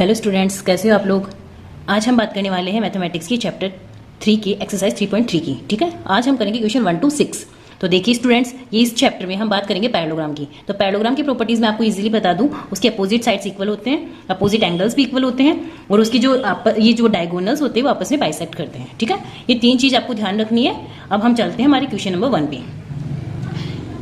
Hello students, कैसे हो आप लोग। आज हम बात करने वाले हैं मैथमेटिक्स की चैप्टर 3 की एक्सरसाइज 3.3 की। ठीक है, आज हम करेंगे क्वेश्चन 1 to 6। तो देखिए स्टूडेंट्स, ये इस चैप्टर में हम बात करेंगे पैरेललोग्राम की। तो पैरेललोग्राम की प्रॉपर्टीज मैं आपको इजीली बता दूं, उसके अपोजिट साइड्स इक्वल होते हैं, अपोजिट एंगल्स भी इक्वल होते हैं, और उसकी ये जो डायगोनल्स होते हैं वो आपस में बाइसेक्ट करते हैं। ठीक है, ये तीन चीज आपको ध्यान रखनी है। अब हम चलते हैं हमारे क्वेश्चन नंबर 1 पे।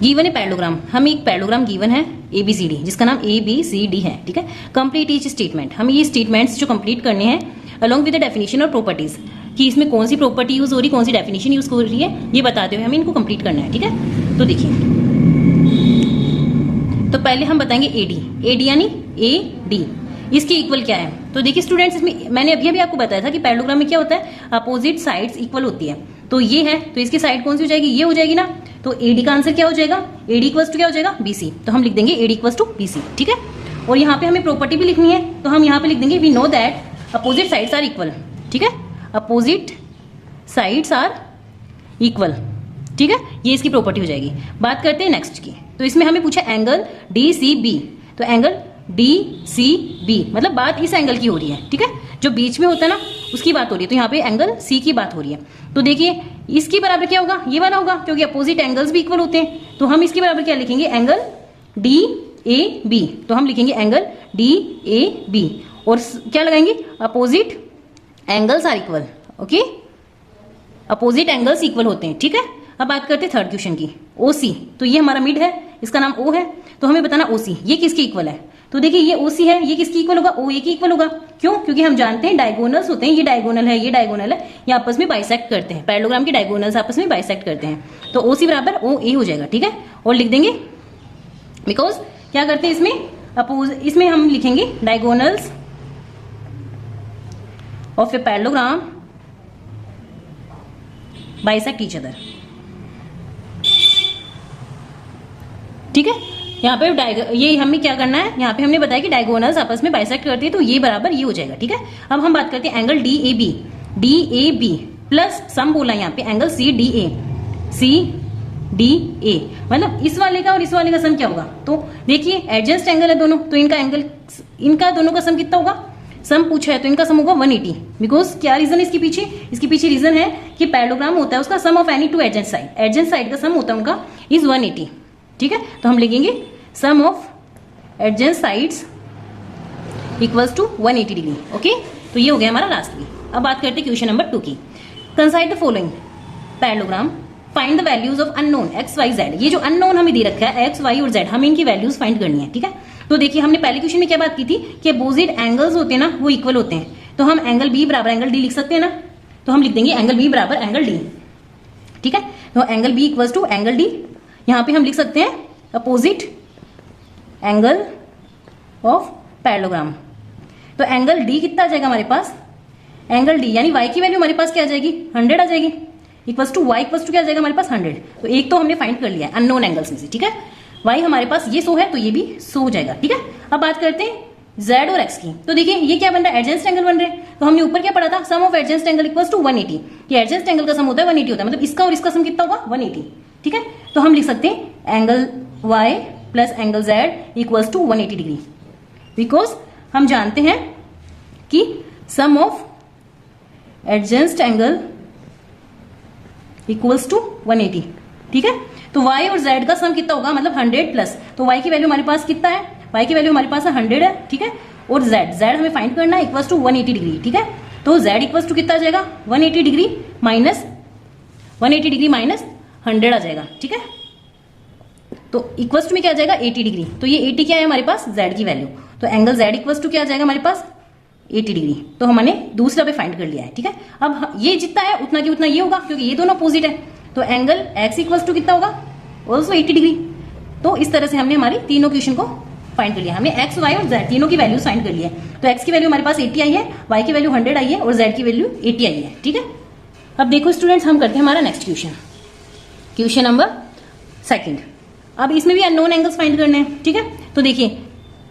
गिवन है पैरेललोग्राम, हमें एक पैरेललोग्राम गिवन है ABCD, जिसका नाम ABCD है। ठीक है, कंप्लीट ईच स्टेटमेंट, हमें ये स्टेटमेंट्स जो कंप्लीट करने हैं अलॉन्ग विद द डेफिनेशन और प्रॉपर्टीज, कि इसमें कौन सी प्रॉपर्टी यूज हो रही है, कौन सी डेफिनेशन यूज हो रही है, ये बताते हुए हमें इनको कंप्लीट करना है। ठीक है, तो देखिए, तो पहले हम बताएंगे AD यानी AD, इसके इक्वल क्या है। तो देखिए स्टूडेंट्स, इसमें मैंने अभी आपको बताया था कि पैरेललोग्राम में क्या होता है, अपोजिट साइड्स इक्वल होती है। तो ये है, तो इसकी साइड कौन सी हो जाएगी, ये हो जाएगी ना। तो AD का आंसर क्या हो जाएगा, AD इक्वल्स टू क्या हो जाएगा, BC। तो हम लिख देंगे AD इक्वल्स टू BC। ठीक है, और यहाँ पे हमें प्रॉपर्टी भी लिखनी है, तो हम यहाँ पे लिख देंगे we know that opposite sides are equal. ठीक है, अपोजिट साइड्स आर इक्वल। ठीक है, ये इसकी प्रॉपर्टी हो जाएगी। बात करते हैं नेक्स्ट की। तो इसमें हमें पूछा एंगल DCB, तो एंगल DCB मतलब बात इस एंगल की हो रही है। ठीक है, जो बीच में होता है ना, उसकी बात हो रही है। तो यहाँ पे एंगल C की बात हो रही है। तो देखिए, इसकी बराबर क्या होगा, ये वाला होगा, क्योंकि अपोजिट एंगल्स भी इक्वल होते हैं। तो हम इसके बराबर क्या लिखेंगे, एंगल DAB। तो हम लिखेंगे एंगल DAB, और क्या लगाएंगे, opposite angles are equal. Okay, opposite angles equal होते हैं। ठीक है, अब बात करते हैं थर्ड क्वेश्चन की, OC। तो ये हमारा मिड है, इसका नाम O है, तो हमें बताना OC ये किसकी इक्वल है। तो देखिए, ये OC है, ये किसकी इक्वल होगा, OA की इक्वल होगा। क्यों, क्योंकि हम जानते हैं डायगोनल्स होते हैं, ये डायगोनल है, ये डायगोनल है, ये आपस में बाइसेक्ट करते हैं। पैरेललोग्राम के डायगोनल्स आपस में बाइसेक्ट करते हैं, तो OC बराबर OA हो जाएगा। ठीक है, और लिख देंगे, बिकॉज क्या करते हैं इसमें हम लिखेंगे diagonals of a parallelogram bisect each other. ठीक है, यहाँ पे ये हमें क्या करना है, यहाँ पे हमने बताया कि डायगोनल्स आपस में बाइसेक्ट करते हैं, तो ये बराबर ये हो जाएगा। ठीक है, अब हम बात करते हैं एंगल DAB प्लस सम बोला यहाँ पे एंगल CDA, मतलब इस वाले का और इस वाले का सम क्या होगा। तो देखिए, एडजस्ट एंगल है दोनों, तो इनका दोनों का सम कितना होगा, सम पूछा है तो इनका सम होगा 180। बिकॉज क्या रीजन है इसके पीछे रीजन है कि पैरेललोग्राम होता है उसका सम ऑफ एनी टू एडजेंट साइड का सम होता है उनका इज 180। ठीक है, तो हम लिखेंगे sum of adjacent sides equals to 180 degree. Okay, तो ये हो गया हमारा लास्ट भी। अब बात करते हैं क्वेश्चन नंबर 2 की। कंसाइड the following parallelogram, find the values of unknown x, y, z। ये जो अननोन हमें दे रखा है x, y और z, हमें इनकी वैल्यूज फाइंड करनी है। ठीक है, तो देखिए, हमने पहले क्वेश्चन में क्या बात की थी कि अपोजिट एंगल्स होते हैं ना, वो इक्वल होते हैं। तो हम एंगल B बराबर एंगल D लिख सकते हैं ना, तो हम लिख देंगे एंगल B बराबर एंगल D। ठीक है, तो angle B equals to angle D। यहाँ पे हम लिख सकते हैं अपोजिट एंगल ऑफ पैरेललोग्राम। तो एंगल D कितना आ जाएगा हमारे पास, एंगल D यानी y की वैल्यू हमारे पास क्या आ जाएगी, 100 आ जाएगी, equals to y equals to क्या आ जाएगा हमारे पास 100। तो एक तो हमने फाइंड कर लिया है अननोन एंगल्स में से। ठीक है, y हमारे पास ये 100 है, तो ये भी 100 हो जाएगा। ठीक है, अब बात करते हैं z और x की। तो देखिए, ये क्या बन रहा है, एडजेंट एंगल बन रहे हैं। तो हमने ऊपर क्या पढ़ा था, सम of adjacent angle equals to 180। ये एडजेंट एंगल का सम होता है 180 होता है, मतलब इसका और इसका सम कितना होगा 180। ठीक है, तो हम लिख सकते हैं angle y plus angle z equals to 180 degree, because हम जानते हैं कि sum of adjacent angle equals to 180। ठीक है, तो y और z का सम कितना होगा, मतलब 100 प्लस, तो y की वैल्यू हमारे पास कितना है, y की वैल्यू हमारे पास 100 है। ठीक है, और z हमें फाइंड करना है इक्वल्स टू 180 डिग्री। ठीक है, तो z इक्वल्स टू कितना आ जाएगा, 180 डिग्री माइनस 100 आ जाएगा। ठीक है, तो इक्वल्स टू में क्या आ जाएगा 80 डिग्री। तो ये 80 क्या है हमारे पास, z की वैल्यू। तो एंगल z इक्वल्स टू क्या आ जाएगा हमारे पास 80 डिग्री। तो हमने दूसरा पे फाइंड कर लिया है। ठीक है, अब ये जितना है उतना की उतना ये होगा, क्योंकि ये दोनों अपोजिट है। तो एंगल x इक्वल्स टू कितना होगा, ऑल्सो 80 डिग्री। तो इस तरह से हमने हमारी तीनों क्वेश्चन को फाइंड कर लिया। हमने x, y और z तीनों की वैल्यूज फाइंड कर लिया है। तो x की वैल्यू हमारे पास 80 आई है, y की वैल्यू 100 आई है और z की वैल्यू 80 आई है। ठीक है, अब देखो स्टूडेंट्स, हम करते हैं हमारा नेक्स्ट क्वेश्चन नंबर 2। अब इसमें भी अननोन एंगल्स फाइंड करने हैं। ठीक है, तो देखिए,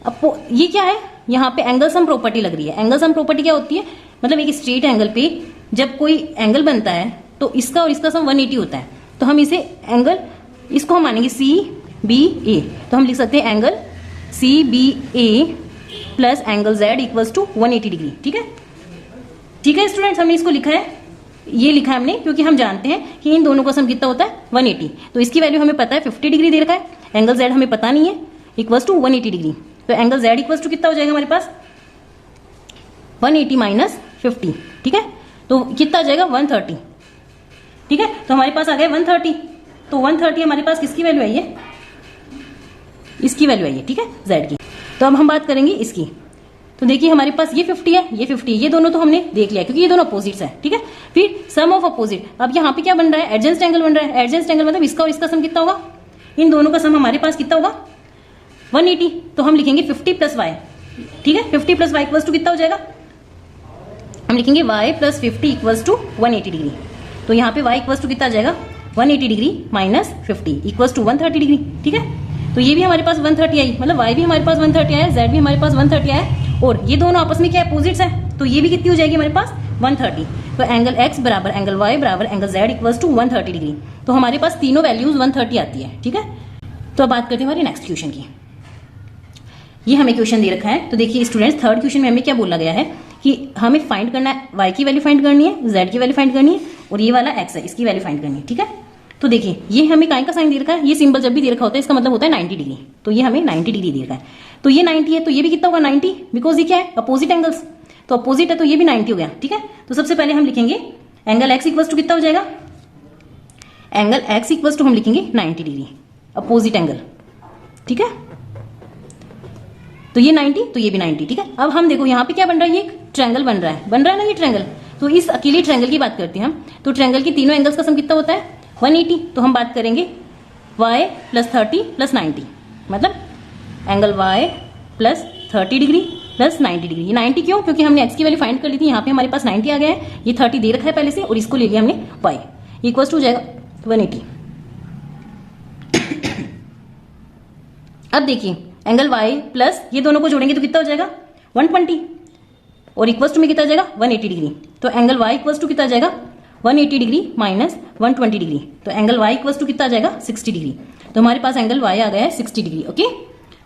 अब ये क्या है, यहाँ पे एंगल सम प्रॉपर्टी लग रही है। एंगल सम प्रॉपर्टी क्या होती है, मतलब एक स्ट्रेट एंगल पे जब कोई एंगल बनता है तो इसका और इसका सम 180 होता है। तो हम इसे एंगल, इसको हम मानेंगे CBA। तो हम लिख सकते हैं angle CBA plus angle z equals to 180 degree. ठीक है, ठीक है स्टूडेंट्स, हमने इसको लिखा है, ये लिखा है हमने क्योंकि हम जानते हैं कि इन दोनों का सम कितना होता है 180। तो इसकी वैल्यू हमें पता है 50 डिग्री दे रखा है, एंगल जेड हमें पता नहीं है, इक्वल्स टू 180 डिग्री। तो एंगल जेड इक्वल्स टू कितना हो जाएगा हमारे पास 180 माइनस 50। ठीक है, तो कितना आ जाएगा 130। ठीक है, तो हमारे पास आ गया 130। तो 130 हमारे पास किसकी वैल्यू आई है, इसकी वैल्यू आई है। ठीक है, जेड की। तो अब हम बात करेंगे इसकी। तो देखिए हमारे पास ये 50 है, ये 50 है, ये दोनों तो हमने देख लिया क्योंकि ये दोनों अपोजिट्स हैं। ठीक है, फिर सम ऑफ अपोजिट। अब यहाँ पे क्या बन रहा है, एडजेंस्ट एंगल बन रहा है। एडजेंस्ट एंगल मतलब इसका और इसका सम कितना होगा, इन दोनों का सम हमारे पास कितना होगा 180। तो हम लिखेंगे 50 प्लस वाई। ठीक है, 50 प्लस वाई इक्वल्स टू कितना हो जाएगा, हम लिखेंगे y plus 50 equals to 180 degree. तो यहाँ पे y इक्वल्स टू कितना आ जाएगा 180 degree minus 50 equals to 130 degree. ठीक है, तो ये भी हमारे पास 130 आई, मतलब y भी हमारे पास 130 आया, z भी हमारे पास 130 आया, और ये दोनों आपस में क्या अपोजिट्स है, तो ये भी कितनी हो जाएगी हमारे पास 130। तो एंगल x बराबर एंगल y बराबर angle z equals to 130 degree. तो हमारे पास तीनों वैल्यूज 130 आती है। ठीक है, तो अब बात करते हैं हमारे नेक्स्ट क्वेश्चन की। ये हमें क्वेश्चन दे रखा है। तो देखिए स्टूडेंट्स, थर्ड क्वेश्चन में हमें क्या बोला गया है कि हमें फाइंड करना है, y की वैल्यू फाइंड करनी है, z की वैल्यू फाइंड करनी है, और ये वाला x है, इसकी वैल्यू फाइंड करनी है। ठीक है, तो देखिए ये हमें काय का साइन दे रखा है, ये सिंबल जब भी दे रखा होता है इसका मतलब होता है 90 डिग्री। तो ये हमें 90 डिग्री दे रखा है, तो ये 90 है, तो ये भी कितना होगा 90, बिकॉज ये क्या है अपोजिट एंगल्स, तो अपोजिट है तो ये भी 90 हो गया। ठीक है, तो सबसे पहले हम लिखेंगे एंगल x इक्वल्स टू कितना हो जाएगा, एंगल x इक्वल्स टू हम लिखेंगे 90 डिग्री, अपोजिट एंगल। ठीक है, तो ये 90, तो ये भी 90। ठीक है, अब हम देखो यहाँ पे क्या बन रहा है, ये एक ट्रायंगल बन रहा है ना ये ट्रायंगल। तो इस अकेले ट्रायंगल की बात करते हैं हम, तो ट्रायंगल की तीनों एंगल्स का सम कितना होता है 180। तो हम बात करेंगे y प्लस 30 प्लस 90, मतलब angle y plus 30 degree plus 90 degree. ये 90 क्यों, क्योंकि हमने x की वैल्यू फाइंड कर ली थी, यहाँ पे हमारे पास 90 आ गया है, ये 30 दे रखा है पहले से, और इसको ले लिया हमने y इक्वल्स टू हो जाएगा 180। अब देखिए एंगल y प्लस ये दोनों को जोड़ेंगे तो कितना हो जाएगा 120, और इक्वल्स टू में कितना आ जाएगा 180 डिग्री। तो एंगल y इक्वल्स टू कितना आ जाएगा 180 डिग्री माइनस 120 डिग्री। तो एंगल y इक्वल्स टू कितना आ जाएगा 60 डिग्री। तो हमारे पास एंगल y आ गया है 60 डिग्री। ओके,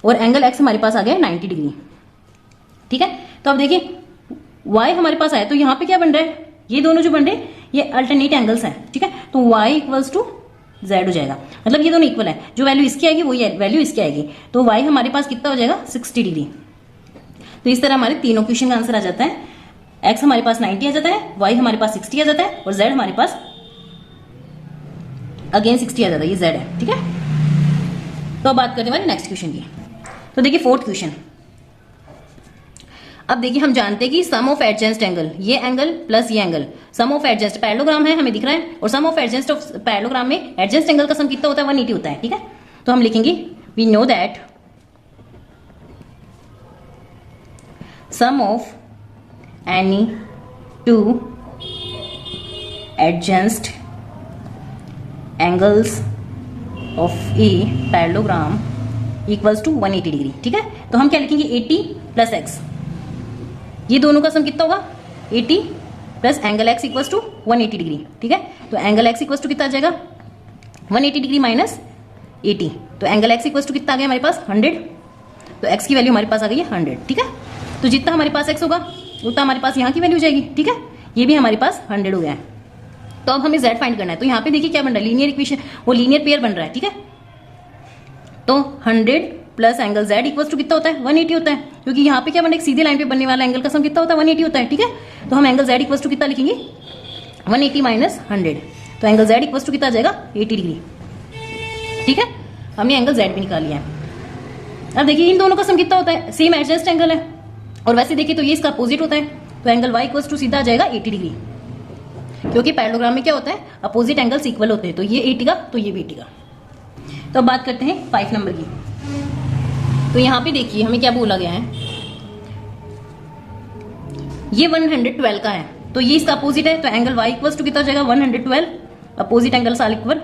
और एंगल x हमारे पास आ गया है 90 डिग्री। ठीक है, तो अब देखिए y हमारे पास आया, तो यहाँ पे क्या बन रहा है, ये दोनों जो बन रहे हैं ये अल्टरनेट एंगल्स हैं। ठीक है, तो y इक्वल्स टू z हो जाएगा, मतलब ये दोनों इक्वल है, जो वैल्यू इसकी आएगी वही वैल्यू इसकी आएगी। तो y हमारे पास कितना हो जाएगा 60 डिग्री। तो इस तरह हमारे तीनों क्वेश्चन का आंसर आ जाता है, x हमारे पास 90 आ जाता है, y हमारे पास 60 आ जाता है, और z हमारे पास अगेन 60 आ जाता है, ये z है। ठीक है, तो अब बात करते हैं हमारे नेक्स्ट क्वेश्चन की। तो देखिए फोर्थ क्वेश्चन। अब देखिए हम जानते हैं कि सम ऑफ एडजेंस्ट एंगल, ये एंगल प्लस ये एंगल, सम ऑफ एडजेंस्ट पैरेललोग्राम है हमें दिख रहा है, और सम ऑफ एडजेंस्ट ऑफ पैरेललोग्राम में एडजेंस्ट एंगल का सम कितना होता है 180 होता है। ठीक है, तो हम लिखेंगे we know that sum of any two adjacent angles of a parallelogram equals to 180 degree. ठीक है, तो हम क्या लिखेंगे 80 प्लस एक्स, ये दोनों का सम कितना होगा 80 plus angle x equals to 180 degree. ठीक है, तो एंगल x इक्वल्स टू कितना आ जाएगा 180 डिग्री माइनस 80। तो एंगल x इक्वल्स टू कितना आ गया हमारे पास 100। तो x की वैल्यू हमारे पास आ गई है 100। ठीक है, तो जितना हमारे पास x होगा उतना हमारे पास यहाँ की वैल्यू हो जाएगी। ठीक है, ये भी हमारे पास 100 हो गया है। तो अब हमें z फाइंड करना है। तो यहाँ पे देखिए क्या बन रहा है, लीनियर इक्वेशन, वो लीनियर पेयर बन रहा है। ठीक है, तो 100 plus angle z equals to कितना होता है 180 होता है, क्योंकि यहाँ पे क्या बन, एक सीधे लाइन पे बनने वाला एंगल का सम कितना होता है 180 होता है। ठीक है, तो हम एंगल z इक्वल्स टू कितना लिखेंगे 180 माइनस 100। तो एंगल z इक्वल्स टू कितना आ जाएगा 80 डिग्री। ठीक है, हमने एंगल z भी निकाल लिया है। अब देखिए इन दोनों का सम कितना होता है, सेम एडजेस्ट एंगल है, और वैसे देखिए तो ये इसका अपोजिट होता है। तो एंगल y इक्वल्स टू सीधा आ जाएगा 80 डिग्री, क्योंकि पैरेललोग्राम में क्या होता है अपोजिट एंगल्स इक्वल होते हैं। तो ये 80 का, तो ये भी 80 का। तो अब बात करते हैं 5 नंबर की। तो यहाँ पे देखिए हमें क्या बोला गया है, ये 112 का है, तो ये इसका अपोजिट है। तो एंगल y इक्वल्स टू कितना हो जाएगा 112, अपोजिट एंगल साल इक्वल।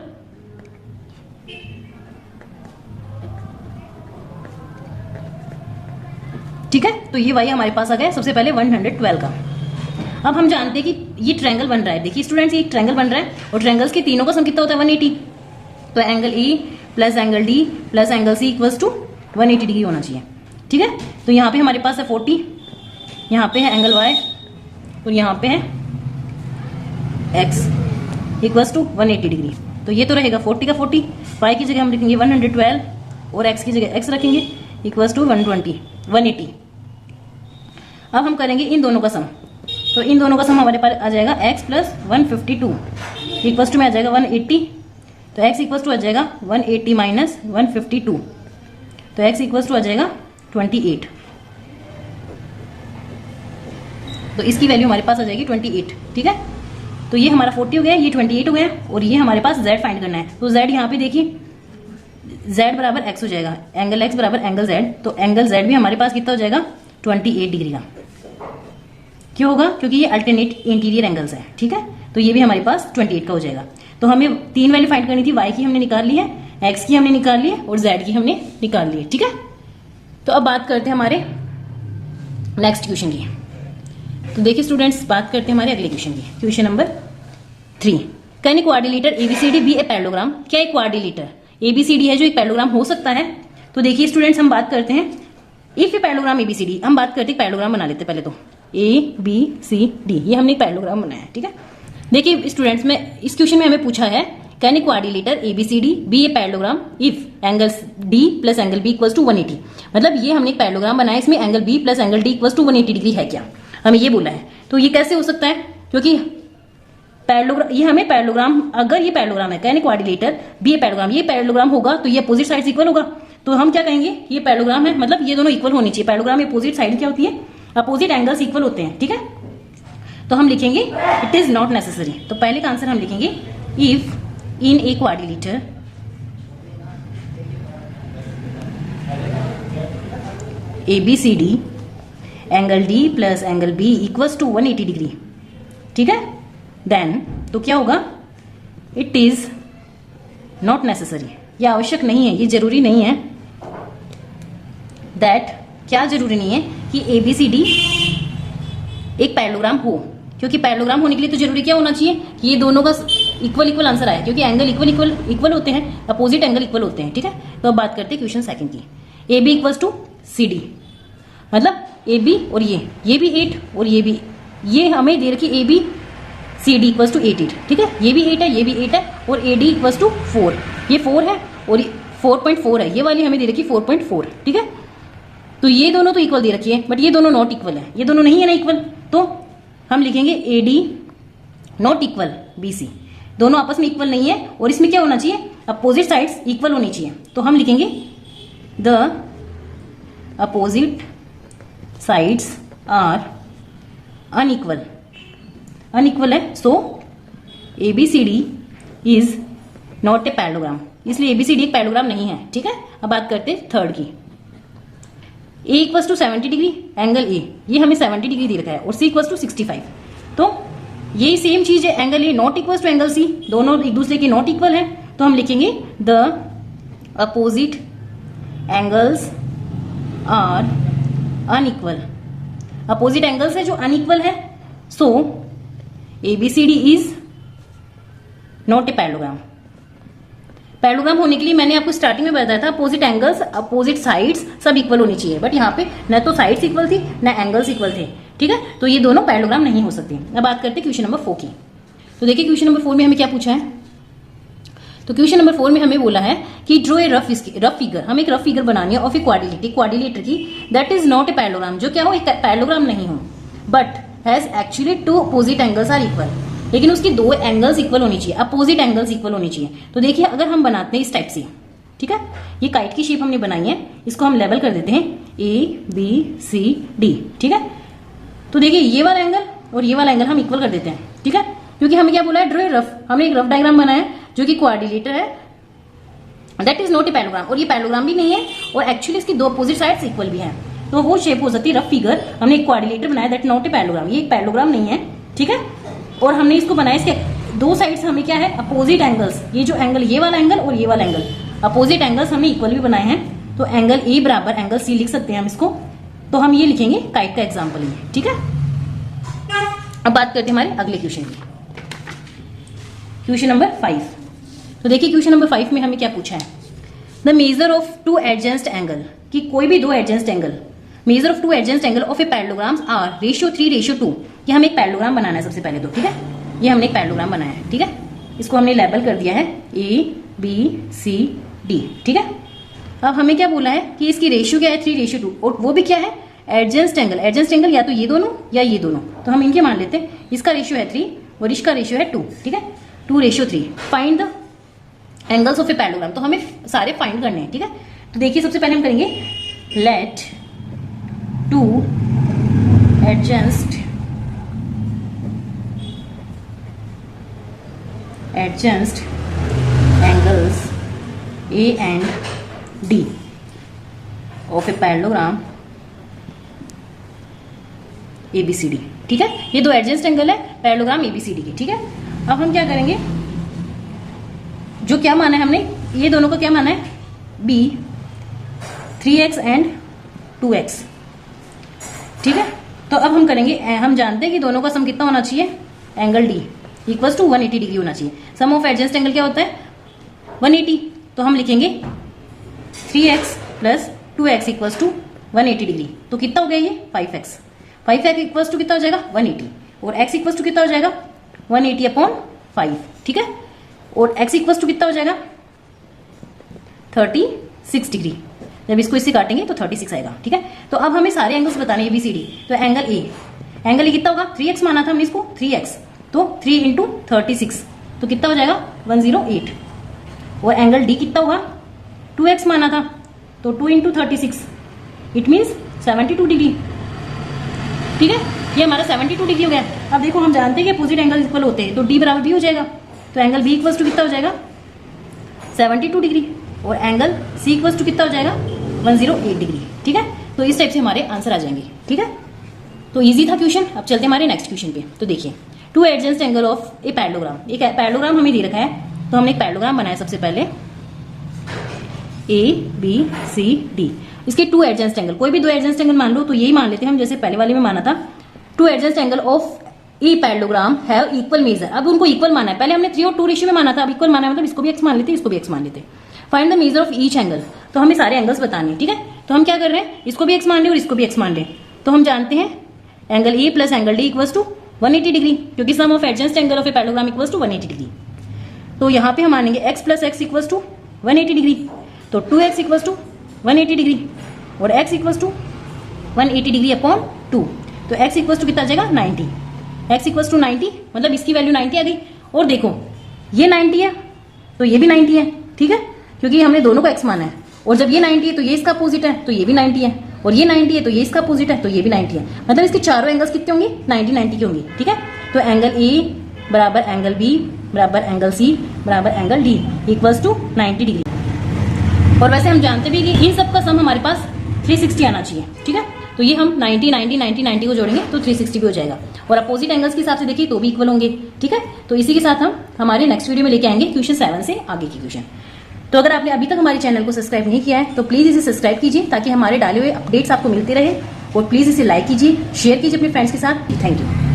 ठीक है, तो ये y हमारे पास आ गया सबसे पहले 112 का। अब हम जानते हैं कि ये ट्रायंगल बन रहा है। देखिए स्टूडेंट्स, ये एक ट्रायंगल बन रहा है, और ट्रायंगल्स के तीनों का सम कितना होता है 180। तो angle E plus angle D plus angle C equals to 180 degree होना चाहिए। ठीक है। तो यहाँ पे हमारे पास है 40, यहाँ पे है एंगल y और यहाँ पे है x इक्वल्स टू 180 डिग्री। तो ये तो रहेगा 40 का 40, y की जगह हम लिखेंगे 112 और x की जगह x रखेंगे इक्वल्स टू 180। अब हम करेंगे इन दोनों का सम। तो इन दोनों का सम हमारे पास आ जाएगा x प्लस 152 इक्वल्स टू में आ जाएगा 180। तो x इक्वल्स टू आ जाएगा 180 माइनस 152, तो x इक्वल्स टू आ जाएगा 28। तो इसकी वैल्यू हमारे पास आ जाएगी 28, ठीक है। तो ये हमारा 40 हो गया, ये 28 हो गया और ये हमारे पास z फाइंड करना है। तो z यहाँ पे देखिए z बराबर x हो जाएगा, एंगल x बराबर एंगल z। तो एंगल z भी हमारे पास कितना हो जाएगा 28 डिग्री का। क्यों होगा? क्योंकि ये अल्टरनेट इंटीरियर एंगल्स है, ठीक है। तो ये भी हमारे पास 28 का हो जाएगा। तो हमें 3 वैल्यू फाइंड करनी थी, y की हमने निकाल ली है, x की हमने निकाल ली है और z की हमने निकाल ली है, ठीक है। तो अब बात करते हैं हमारे नेक्स्ट क्वेश्चन की। तो देखिए स्टूडेंट्स, बात करते हैं हमारे अगले क्वेश्चन की। Question number 3, can a quadrilateral ABCD be a parallelogram. क्या एक क्वाड्रिलेटर एबीसीडी है जो एक पैरेललोग्राम हो सकता है? तो देखिए स्टूडेंट्स, हम बात करते हैं इफ ए पैरेललोग्राम एबीसीडी, हम बात करते हैं पैरेललोग्राम बना लेते हैं पहले। तो ए बी सी डी, ये हमने एक पैरेललोग्राम बनाया है, ठीक है। देखिए स्टूडेंट्स, में इस क्वेश्चन में हमें पूछा है can a quadrilateral ABCD be a parallelogram if angle D plus angle B equals to 180। मतलब ये हमने एक पैरेललोग्राम बनाया, इसमें angle B plus angle D equals to 180 degree है क्या, हमें ये बोला है। तो ये कैसे हो सकता है? क्योंकि पैरेललोग्राम, ये हमें पैरेललोग्राम, अगर ये पैरेललोग्राम है can a quadrilateral be a parallelogram, ये पैरेललोग्राम होगा तो ये अपोजिट साइड्स इक्वल होगा। तो हम क्या कहेंगे, ये पैरेललोग्राम है, मतलब ये दोनों इक्वल होनी चाहिए। पैरेललोग्राम में अपोजिट साइड क्या होती है, अपोजिट एंगल्स इक्वल होते हैं, ठीक है। तो हम लिखेंगे इट इज नॉट नेसेसरी। तो पहले का आंसर हम लिखेंगे if in a quadrilateral ABCD angle D plus angle B equals to 180 degree, ठीक है। देन तो क्या होगा, इट इज नॉट नेसेसरी, ये आवश्यक नहीं है, ये जरूरी नहीं है। दैट, क्या जरूरी नहीं है कि ABCD एक पैरेललोग्राम हो, क्योंकि पैरेललोग्राम होने के लिए तो जरूरी क्या होना चाहिए कि ये दोनों का इक्वल इक्वल आंसर आए, क्योंकि एंगल इक्वल होते हैं, अपोजिट एंगल इक्वल होते हैं, ठीक है। तो अब बात करते हैं क्वेश्चन सेकंड की। AB इक्वल्स टू CD, मतलब AB और ये भी 8 और ये भी, ये हमें दे रखी AB CD इक्वल्स टू 8, ठीक है। ये भी 8 है, ये भी 8 है और AD इक्वल्स टू 4, ये 4 है और 4.4 है, ये वाली हमें दे रखी 4.4, ठीक है। तो ये दोनों तो इक्वल दे रखी है, बट ये दोनों नॉट इक्वल है, ये दोनों नहीं है ना इक्वल। तो हम लिखेंगे AD नॉट इक्वल BC, दोनों आपस में इक्वल नहीं है और इसमें क्या होना चाहिए, अपोजिट साइड्स इक्वल होनी चाहिए। तो हम लिखेंगे the opposite sides are unequal, unequal है, so ABCD is not a parallelogram, इसलिए ABCD एक पैरेललोग्राम नहीं है, ठीक है। अब बात करते हैं थर्ड की। A equals to 70 degree angle A, ये हमें 70 डिग्री दे रखा है और C इक्वल्स टू 65। तो ये सेम चीज है, angle A not equals to angle C, दोनों एक दूसरे के नॉट इक्वल है। तो हम लिखेंगे the opposite angles are unequal, opposite angles है जो अनइक्वल है, so ABCD is not a parallelogram. Parallelogram होने के लिए मैंने आपको स्टार्टिंग में बताया था अपोजिट एंगल्स, अपोजिट साइड्स सब इक्वल होनी चाहिए, बट यहाँ पे न तो साइड्स इक्वल थी न एंगल्स इक्वल थे, ठीक है। तो ये दोनों पैरेललोग्राम नहीं हो सकते। अब बात करते हैं क्वेश्चन नंबर 4 की। तो देखिए क्वेश्चन नंबर 4 में हमें क्या पूछा है। तो क्वेश्चन नंबर 4 में हमें बोला है कि ड्रॉ ए रफ फिगर, हमें एक रफ फिगर बनानी है ऑफ ए क्वाड्रिलेटर की that is not a parallelogram, जो क्या हो, एक पैरेललोग्राम नहीं हो, but has actually two opposite angles are equal, लेकिन उसकी दो एंगल्स इक्वल होनी चाहिए, अपोजिट एंगल्स इक्वल होनी चाहिए। तो देखिए अगर हम बनाते हैं इस टाइप से, ठीक है, ये काइट की शेप हमने बनाई है, इसको हम लेवल कर देते हैं ABCD, ठीक है। तो देखिए ये वाला एंगल और ये वाला एंगल हम इक्वल कर देते हैं, ठीक है, क्योंकि हमें क्या बोला है, ड्रॉ ए रफ, हमने एक रफ डायग्राम बनाया है जो कि क्वाड्रिलेटर है, that is not a parallelogram, और ये पैरेललोग्राम भी नहीं है और एक्चुअली इसकी दो अपोजिट साइड्स इक्वल भी हैं, तो वो शेप हो सकती है रफ फिगर। हमने एक क्वाड्रिलेटर बनाया दैट नॉट ए पैरेललोग्राम, ये एक पैरेललोग्राम नहीं है, ठीक है। और हमने इसको बनाया, इसके दो साइड्स हमें क्या है, अपोजिट एंगल्स, ये जो एंगल, ये वाला एंगल और ये वाला एंगल, अपोजिट एंगल्स हमने इक्वल भी बनाए हैं। तो एंगल A बराबर एंगल C लिख सकते हैं हम इसको। तो हम ये लिखेंगे काइट का एग्जाम्पल ही, ठीक है। अब बात करते हैं हमारे अगले क्वेश्चन की, क्वेश्चन नंबर 5। तो देखिए क्वेश्चन नंबर 5 में हमें क्या पूछा है, the measure of two adjacent angle कि कोई भी दो adjacent angle, measure of two adjacent angle of a parallelograms are ratio 3:2। ये हमें एक पैरेललोग्राम बनाना है सबसे पहले तो, ठीक है। ये हमने एक पैरेललोग्राम बनाया है, ठीक है। इसको हमने लेबल कर दिया है ABCD, ठीक है। अब हमें क्या बोला है कि इसकी रेशियो क्या है 3:2, और वो भी क्या है एडजेंस्ट एंगल। एडजेंस्ट एंगल या तो ये दोनों या ये दोनों, तो हम इनके मान लेते हैं। इसका रेशियो है 3 और इसका रेशियो है 2, ठीक है, 2:3। Find the angles of a parallelogram, तो हमें सारे फाइंड करने हैं, ठीक है। तो देखिए सबसे पहले हम करेंगे let two adjacent angles A and D of a parallelogram ABCD, ठीक है। ये दो एडजेंस्ट एंगल है पैरेललोग्राम ABCD के, ठीक है। अब हम क्या करेंगे, जो क्या माना है हमने, ये दोनों को क्या माना है B 3x एंड 2x, ठीक है। तो अब हम करेंगे, हम जानते हैं कि दोनों का सम कितना होना चाहिए, angle D equal to 180 degree होना चाहिए। सम ऑफ एडजेंस्ट एंगल क्या होता है 180, तो हम लिखेंगे 3x plus 2x equal to 180 degree. तो कितना हो गया ये 5x। 5x इक्वल टू कितना हो जाएगा 180, और x इक्वल टू कितना हो जाएगा 180/5, ठीक है। और x इक्वल टू कितना हो जाएगा 36 डिग्री। जब इसको इससे काटेंगे तो 36 आएगा, ठीक है। तो अब हमें सारे एंगल्स बताने हैं ABCD। तो एंगल ए कितना होगा 3x माना था हमने इसको 3x, तो 3 × 36 तो कितना हो जाएगा 108। और एंगल D कितना होगा 2x माना था, तो 2 × 36 इट मीन्स 72 डिग्री, ठीक है। ये हमारा 72 डिग्री हो गया। अब देखो हम जानते हैं कि अपोजिट एंगल इक्वल होते हैं, तो D बराबर B हो जाएगा। तो एंगल B इक्वल टू कितना हो जाएगा 72 डिग्री, और एंगल C इक्वल टू कितना हो जाएगा 108 डिग्री, ठीक है। तो इस टाइप से हमारे आंसर आ जाएंगे, ठीक है। तो इजी था क्वेश्चन। अब चलते हैं हमारे नेक्स्ट क्वेश्चन पे। तो देखिए two adjacent angle of a parallelogram, एक पैरेललोग्राम हमें दे रखा है, तो हमने एक पैरेललोग्राम बनाया सबसे पहले ABCD। इसके टू एडजेंस्ट एंगल, कोई भी दो एडजेंस्ट एंगल मान लो, तो यही मान लेते हैं हम जैसे पहले वाले में माना था। Two adjacent angle of a parallelogram have equal measure. अब उनको इक्वल माना है, पहले हमने 3 और 2 रेशियो में माना था, अब इक्वल माना है, मतलब इसको भी x मान लेते, इसको भी x मान लेते। Find the measure of each angle, तो हमें सारे एंगल्स बताने हैं, ठीक है। तो हम क्या कर रहे हैं, इसको भी x मान ले और इसको भी x मान ले। तो हम जानते हैं angle A plus angle D equal to 180 degree, क्योंकि sum of adjacent angle of a parallelogram equal to 180 degree. तो यहाँ पे हम मानेंगे x plus x equal to 180 degree, तो 2x इक्वल टू 180 डिग्री और x equal to 180 degree upon 2। तो x equal to कितना आ जाएगा 90, x इक्वल टू 90, मतलब इसकी वैल्यू 90 आ गई। और देखो ये 90 है तो ये भी 90 है, ठीक है, क्योंकि हमने दोनों को x माना है। और जब ये 90 है तो ये इसका अपोजिट है, तो ये भी 90 है, और ये 90 है तो ये इसका अपोजिट है, तो ये भी 90 है। मतलब इसके चारों एंगल्स कितने होंगे 90 के होंगे, ठीक है। तो एंगल A बराबर एंगल B बराबर एंगल C बराबर angle D equals to 90 degree. और वैसे हम जानते भी कि इन सब का सम हमारे पास 360 आना चाहिए, ठीक है। तो ये हम 90 को जोड़ेंगे तो 360 भी हो जाएगा। और अपोजिट एंगल्स के हिसाब से देखिए तो भी इक्वल होंगे, ठीक है। तो इसी के साथ हम हमारे नेक्स्ट वीडियो में लेके आएंगे क्वेश्चन 7 से आगे की क्वेश्चन। तो अगर आपने अभी तक हमारे चैनल को सब्सक्राइब नहीं किया है तो प्लीज इसे सब्सक्राइब कीजिए, ताकि हमारे डाले हुए अपडेट्स आपको मिलते रहे। और प्लीज इसे लाइक कीजिए, शेयर कीजिए अपने फ्रेंड्स के साथ। Thank you.